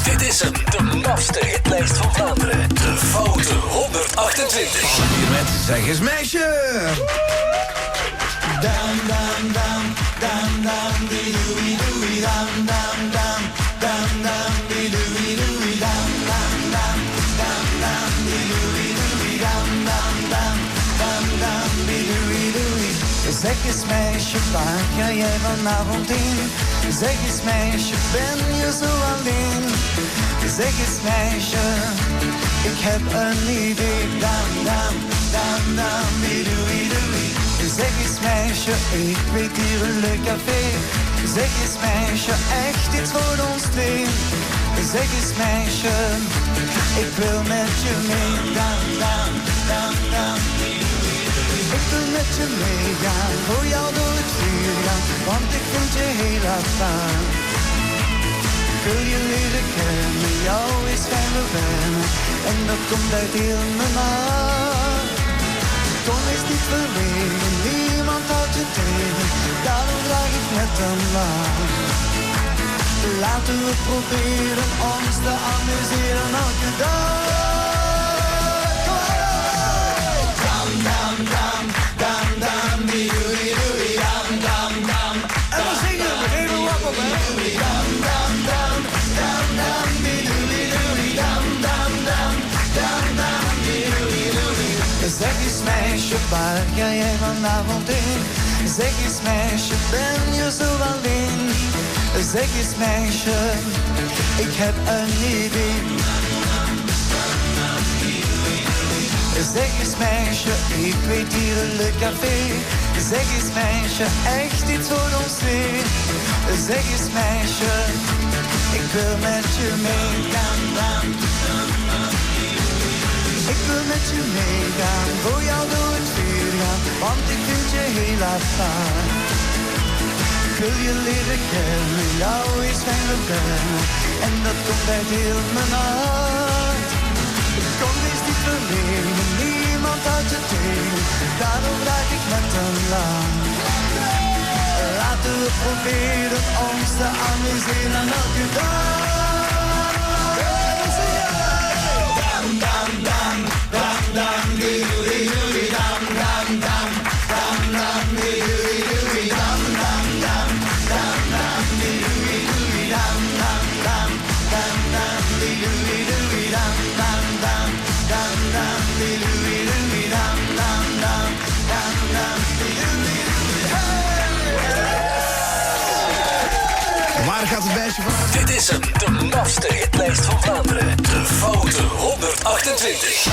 Dit is hem, de mafste hitlijst van Vlaanderen. De Foute 128. Hier met Zeg eens Meisje. Dam dam dam dam dam di doei doei dam dam dam dam dam di doei doei dam dam dam dam dam di doei doei dam dam dam dam dam di doei doei. Zeg eens meisje, waar ga jij vanavond in? Zeg eens meisje, ben je zo alleen? Zeg eens meisje, ik heb een idee. Dam dam dam dam di doei doei. Zeg eens meisje, ik weet hier een leuk café. Zeg eens meisje, echt iets voor ons twee. Zeg eens meisje, ik wil met je mee. Dam, dam, dam, dam. Ik wil met je meegaan, voor jou door het vuur gaan, want ik vind je heel apart. Ik wil je leren kennen, jou is fijn wennen, en dat komt uit heel mijn hart. Kom eens niet verlegen, niemand houdt je tegen, daarom draag ik met een lach. Laten we proberen ons te amuseren elke dag. Dam, dam, dam, dam, dam, die doei, doei, dam, dam, dam. En we zingen, we geven lap op, hè. Dam, dam, dam, dam, dam, die doei, doei, dam, dam, dam, dam, dam, die doei, doei. Zeg eens meisje, waar ga jij vanavond in? Zeg eens meisje, ben je zo alleen? Zeg eens meisje, ik heb een idee. Zeg eens meisje, ik weet hier een leuk café. Zeg eens meisje, echt iets voor ons twee. Zeg eens meisje, ik wil met je meegaan. Ik wil met je meegaan, voor jou door het vuur gaan, want ik vind je heel apart. Ik wil je leren kennen, jou is fijn wennen, en dat komt uit heel mijn hart. Kom eens niet verlegen, niemand houdt je tegen, daarom draag ik met een lach. Laten we proberen ons te amuseren elke dag. Dam, dam, dam, dam, dam, di doei, doei, dam, dam, dam, dam, dam, di doei, doei, dam, dam, dam, dam, dam, di doei, doei, dam, dam, dam, dam, dam, di doei, doei, dam, dam, dam, dam, dam, di doei, doei, dam, dam, dam, dam, dam, di doei, doei. Waar gaat het meisje van? Dit is hem, de mafste hitlijst van Vlaanderen. De Foute 128.